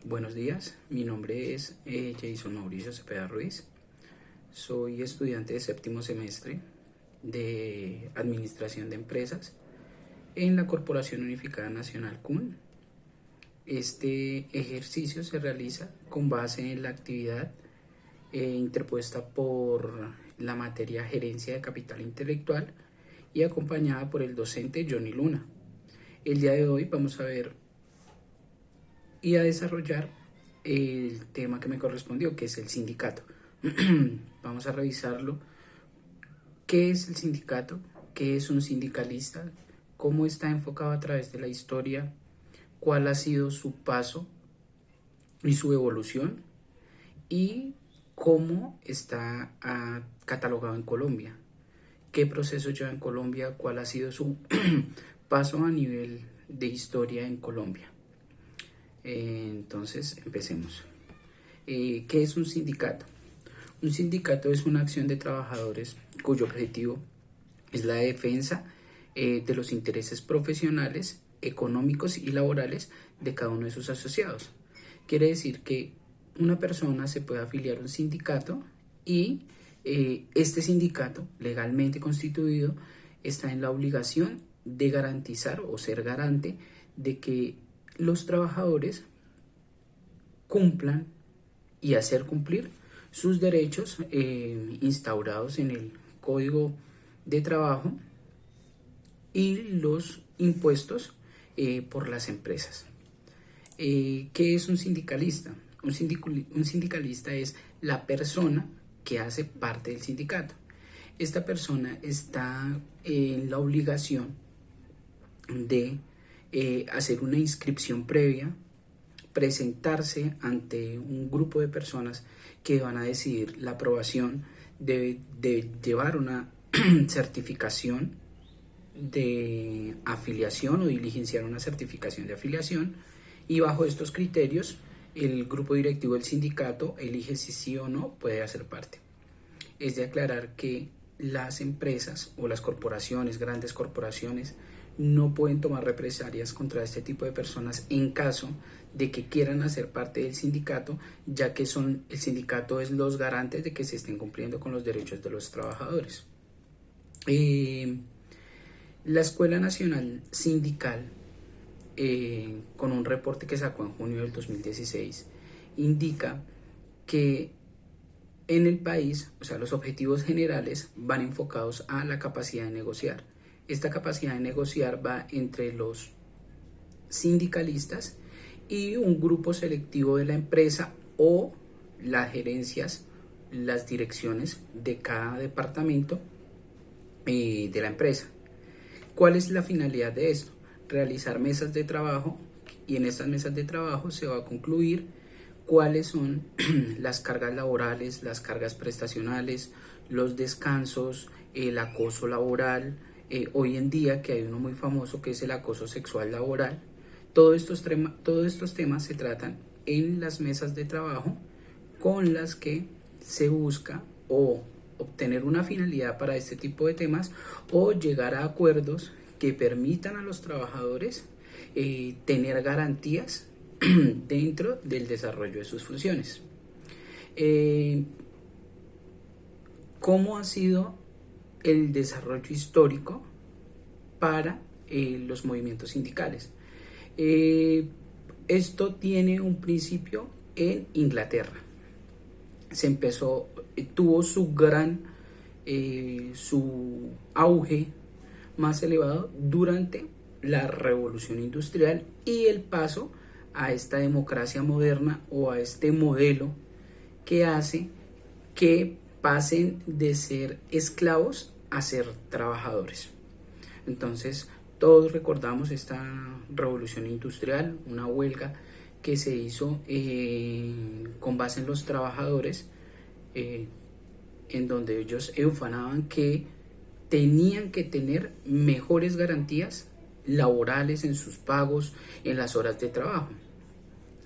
Buenos días, mi nombre es Jason Mauricio Cepeda Ruiz. Soy estudiante de séptimo semestre de Administración de Empresas en la Corporación Unificada Nacional CUN. Este ejercicio se realiza con base en la actividad interpuesta por la materia Gerencia de Capital Intelectual y acompañada por el docente Johnny Luna. El día de hoy vamos a ver y a desarrollar el tema que me correspondió, que es el sindicato. Vamos a revisarlo. ¿Qué es el sindicato? ¿Qué es un sindicalista? ¿Cómo está enfocado a través de la historia? ¿Cuál ha sido su paso y su evolución? ¿Y cómo está catalogado en Colombia? ¿Qué proceso lleva en Colombia? ¿Cuál ha sido su paso a nivel de historia en Colombia? Entonces, empecemos. ¿Qué es un sindicato? Un sindicato es una acción de trabajadores cuyo objetivo es la defensa de los intereses profesionales, económicos y laborales de cada uno de sus asociados. Quiere decir que una persona se puede afiliar a un sindicato y este sindicato legalmente constituido está en la obligación de garantizar o ser garante de que los trabajadores cumplan y hacer cumplir sus derechos instaurados en el Código de Trabajo y los impuestos por las empresas. ¿Qué es un sindicalista? Un sindicalista es la persona que hace parte del sindicato. Esta persona está en la obligación de hacer una inscripción previa, presentarse ante un grupo de personas que van a decidir la aprobación de llevar una certificación de afiliación o diligenciar una certificación de afiliación, y bajo estos criterios el grupo directivo del sindicato elige si sí o no puede hacer parte. Es de aclarar que las empresas o las corporaciones, grandes corporaciones, no pueden tomar represalias contra este tipo de personas en caso de que quieran hacer parte del sindicato, ya que el sindicato es los garantes de que se estén cumpliendo con los derechos de los trabajadores. La Escuela Nacional Sindical, con un reporte que sacó en junio del 2016, indica que en el país, o sea, los objetivos generales van enfocados a la capacidad de negociar. Esta capacidad de negociar va entre los sindicalistas y un grupo selectivo de la empresa o las gerencias, las direcciones de cada departamento de la empresa. ¿Cuál es la finalidad de esto? Realizar mesas de trabajo, y en estas mesas de trabajo se va a concluir cuáles son las cargas laborales, las cargas prestacionales, los descansos, el acoso laboral. Hoy en día, que hay uno muy famoso que es el acoso sexual laboral. Todos estos temas se tratan en las mesas de trabajo, con las que se busca o obtener una finalidad para este tipo de temas o llegar a acuerdos que permitan a los trabajadores tener garantías dentro del desarrollo de sus funciones. ¿Cómo ha sido el desarrollo histórico para los movimientos sindicales? Esto tiene un principio en Inglaterra. Tuvo su auge más elevado durante la Revolución Industrial y el paso a esta democracia moderna o a este modelo que hace que pasen de ser esclavos a ser trabajadores. Entonces, todos recordamos esta revolución industrial, una huelga que se hizo con base en los trabajadores, en donde ellos ufanaban que tenían que tener mejores garantías laborales en sus pagos, en las horas de trabajo.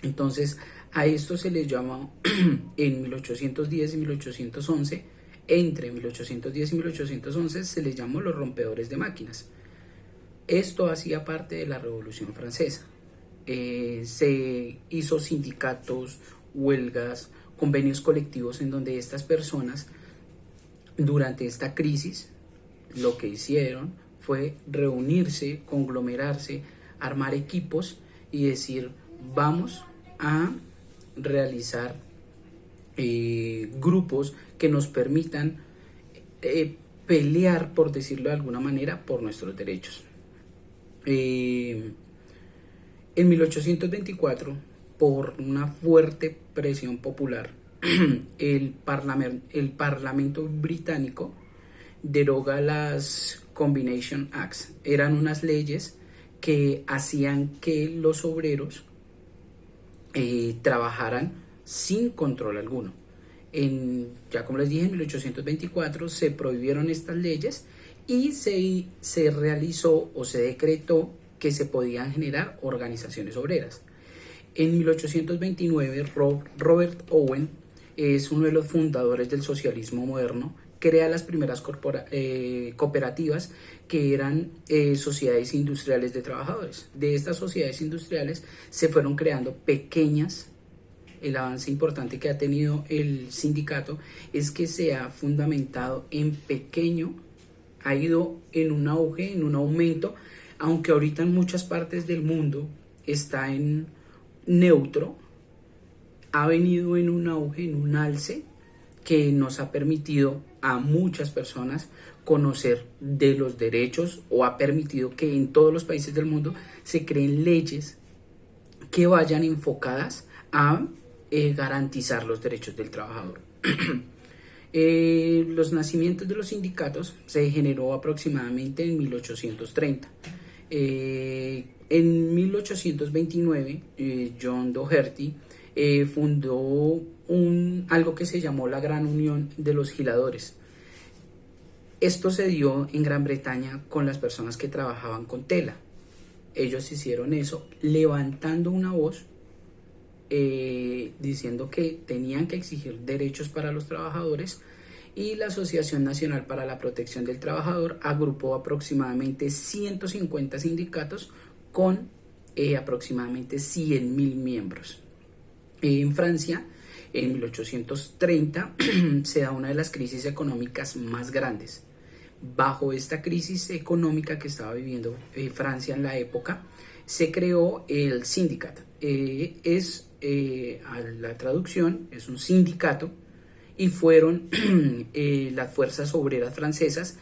Entonces, a esto se les llama en 1810 y 1811, entre 1810 y 1811 se les llamó los rompedores de máquinas. Esto hacía parte de la Revolución Francesa. se hizo sindicatos, huelgas, convenios colectivos en donde estas personas durante esta crisis lo que hicieron fue reunirse, conglomerarse, armar equipos y decir vamos a realizar grupos que nos permitan pelear, por decirlo de alguna manera, por nuestros derechos. En 1824, por una fuerte presión popular, el Parlamento británico deroga las Combination Acts. Eran unas leyes que hacían que los obreros trabajaran sin control alguno. Ya como les dije, en 1824 se prohibieron estas leyes y se realizó o se decretó que se podían generar organizaciones obreras. En 1829, Robert Owen es uno de los fundadores del socialismo moderno, crea las primeras cooperativas que eran sociedades industriales de trabajadores. De estas sociedades industriales se fueron creando pequeñas. El avance importante que ha tenido el sindicato es que se ha fundamentado en pequeño, ha ido en un auge, en un aumento, aunque ahorita en muchas partes del mundo está en neutro, ha venido en un auge, en un alce, que nos ha permitido a muchas personas conocer de los derechos o ha permitido que en todos los países del mundo se creen leyes que vayan enfocadas a garantizar los derechos del trabajador. Los nacimientos de los sindicatos se generó aproximadamente en 1830. En 1829, John Doherty fundó algo que se llamó la Gran Unión de los Giladores. Esto se dio en Gran Bretaña con las personas que trabajaban con tela. Ellos hicieron eso levantando una voz diciendo que tenían que exigir derechos para los trabajadores, y la Asociación Nacional para la Protección del Trabajador agrupó aproximadamente 150 sindicatos con aproximadamente 100.000 miembros. En Francia, en 1830, se da una de las crisis económicas más grandes. Bajo esta crisis económica que estaba viviendo Francia en la época, se creó el Syndicat. A la traducción, es un sindicato, y fueron las fuerzas obreras francesas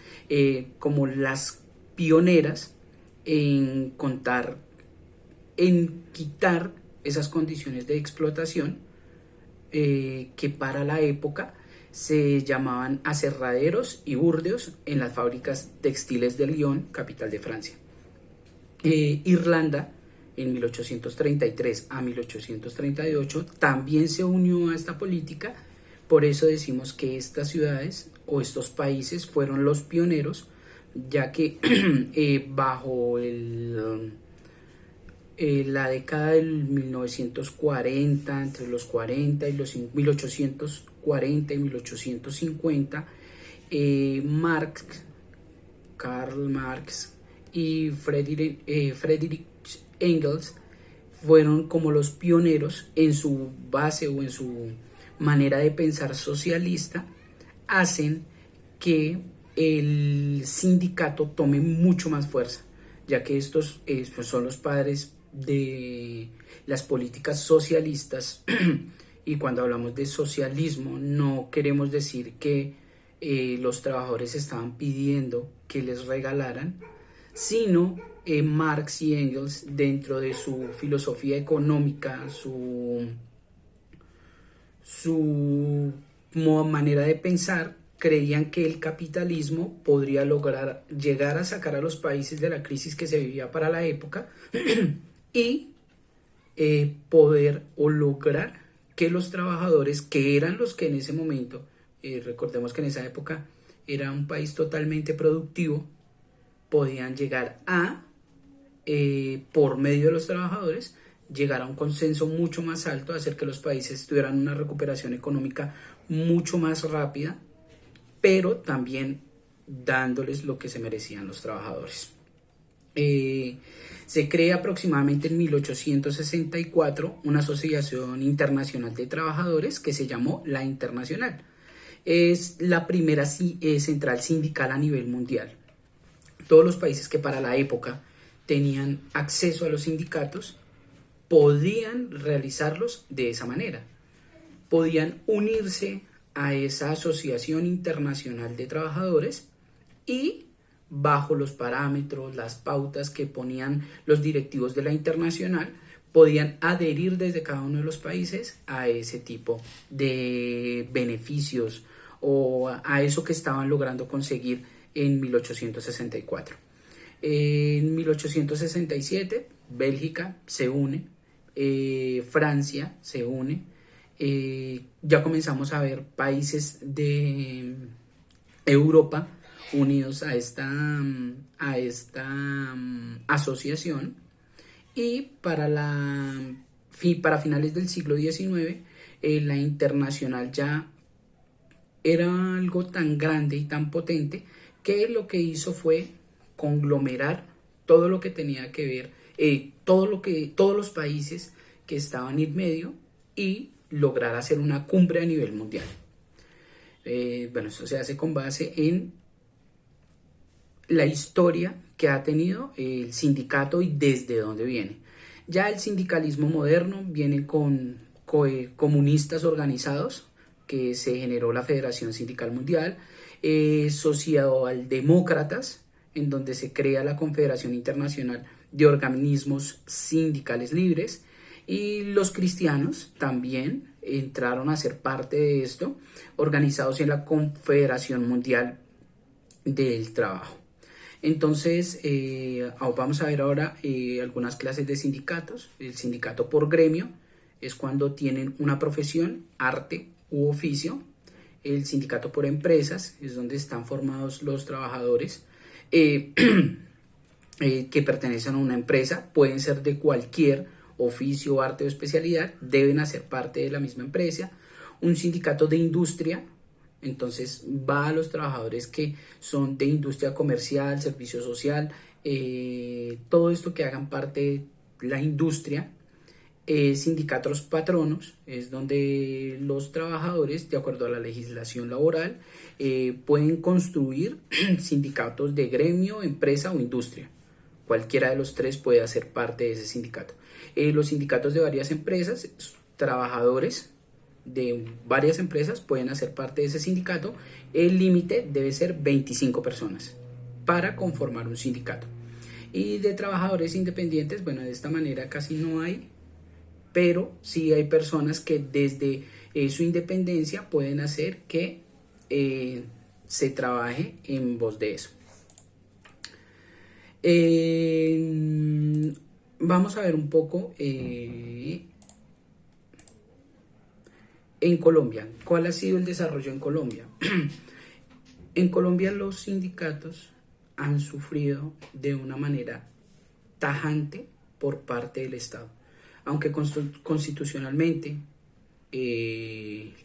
como las pioneras en quitar esas condiciones de explotación que para la época se llamaban aserraderos y burdeos en las fábricas textiles de Lyon, capital de Francia. Irlanda, en 1833 a 1838, también se unió a esta política. Por eso decimos que estas ciudades o estos países fueron los pioneros, ya que bajo la década del 1940, entre los 40 y los 1840 y 1850, Karl Marx y Friedrich Engels fueron como los pioneros en su base o en su manera de pensar socialista, hacen que el sindicato tome mucho más fuerza, ya que estos pues son los padres de las políticas socialistas. Y cuando hablamos de socialismo no queremos decir que los trabajadores estaban pidiendo que les regalaran, sino Marx y Engels, dentro de su filosofía económica, su manera de pensar, creían que el capitalismo podría llegar a sacar a los países de la crisis que se vivía para la época y poder o lograr que los trabajadores, que eran los que en ese momento, recordemos que en esa época era un país totalmente productivo, podían llegar a, por medio de los trabajadores, llegar a un consenso mucho más alto, hacer que los países tuvieran una recuperación económica mucho más rápida, pero también dándoles lo que se merecían los trabajadores. Eh, Se crea aproximadamente en 1864 una asociación internacional de trabajadores que se llamó la Internacional. Es la primera central sindical a nivel mundial. Todos los países que para la época tenían acceso a los sindicatos podían realizarlos de esa manera. Podían unirse a esa asociación internacional de trabajadores y bajo los parámetros, las pautas que ponían los directivos de la internacional, podían adherir desde cada uno de los países a ese tipo de beneficios o a eso que estaban logrando conseguir en 1864. En 1867, Bélgica se une, Francia se une, ya comenzamos a ver países de Europa unidos a esta asociación, y para finales del siglo XIX la Internacional ya era algo tan grande y tan potente que lo que hizo fue conglomerar todo lo que tenía que ver, todos los países que estaban en medio, y lograr hacer una cumbre a nivel mundial. Bueno, esto se hace con base en la historia que ha tenido el sindicato y desde dónde viene. Ya el sindicalismo moderno viene con comunistas organizados, que se generó la Federación Sindical Mundial, socialdemócratas, en donde se crea la Confederación Internacional de Organismos Sindicales Libres, y los cristianos también entraron a ser parte de esto, organizados en la Confederación Mundial del Trabajo. Entonces, vamos a ver ahora algunas clases de sindicatos. El sindicato por gremio es cuando tienen una profesión, arte u oficio. El sindicato por empresas es donde están formados los trabajadores que pertenecen a una empresa, pueden ser de cualquier oficio, arte o especialidad, deben hacer parte de la misma empresa. Un sindicato de industria, entonces va a los trabajadores que son de industria comercial, servicio social, todo esto que hagan parte de la industria. Sindicatos patronos es donde los trabajadores, de acuerdo a la legislación laboral, pueden construir sindicatos de gremio, empresa o industria. Cualquiera de los tres puede hacer parte de ese sindicato. Los sindicatos de varias empresas, trabajadores de varias empresas pueden hacer parte de ese sindicato. El límite debe ser 25 personas para conformar un sindicato. Y de trabajadores independientes, bueno, de esta manera casi no hay, pero sí hay personas que desde su independencia pueden hacer que se trabaje en pos de eso. Vamos a ver un poco en Colombia. ¿Cuál ha sido el desarrollo en Colombia? En Colombia los sindicatos han sufrido de una manera tajante por parte del Estado. Aunque constitucionalmente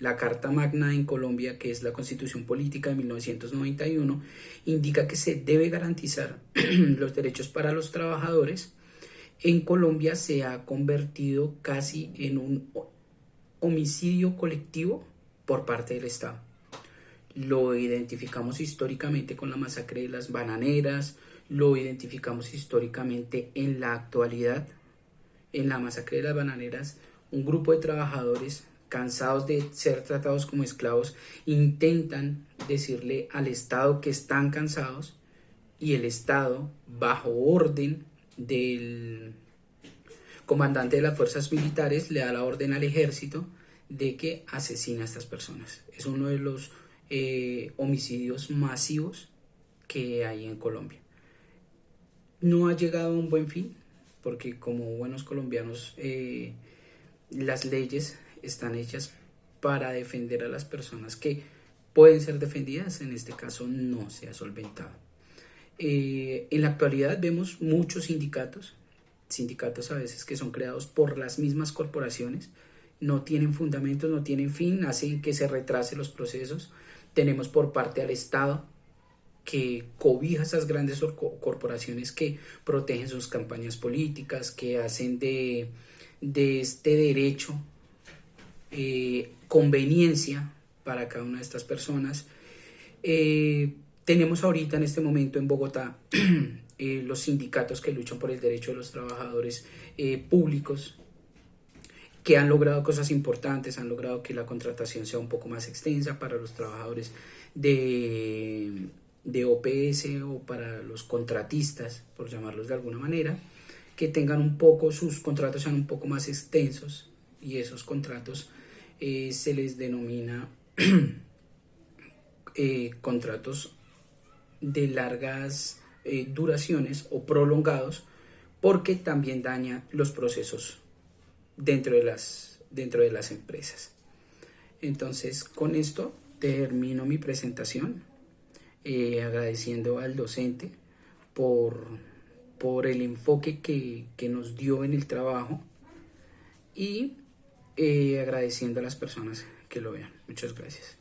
la Carta Magna en Colombia, que es la Constitución Política de 1991, indica que se debe garantizar los derechos para los trabajadores, en Colombia se ha convertido casi en un homicidio colectivo por parte del Estado. Lo identificamos históricamente con la masacre de las bananeras, lo identificamos históricamente en la actualidad. En la masacre de las bananeras, un grupo de trabajadores cansados de ser tratados como esclavos intentan decirle al Estado que están cansados, y el Estado, bajo orden del comandante de las fuerzas militares, le da la orden al ejército de que asesine a estas personas. Es uno de los homicidios masivos que hay en Colombia. No ha llegado a un buen fin, porque como buenos colombianos las leyes están hechas para defender a las personas que pueden ser defendidas. En este caso no se ha solventado. En la actualidad vemos muchos sindicatos a veces que son creados por las mismas corporaciones, no tienen fundamentos, no tienen fin, hacen que se retrasen los procesos. Tenemos por parte al Estado que cobija esas grandes corporaciones que protegen sus campañas políticas, que hacen de este derecho conveniencia para cada una de estas personas. Tenemos ahorita en este momento en Bogotá los sindicatos que luchan por el derecho de los trabajadores públicos, que han logrado cosas importantes, han logrado que la contratación sea un poco más extensa para los trabajadores de OPS o para los contratistas, por llamarlos de alguna manera, que tengan un poco, sus contratos sean un poco más extensos, y esos contratos se les denomina contratos de largas duraciones o prolongados, porque también daña los procesos dentro de las empresas. Entonces, con esto termino mi presentación, agradeciendo al docente por el enfoque que nos dio en el trabajo, y agradeciendo a las personas que lo vean. Muchas gracias.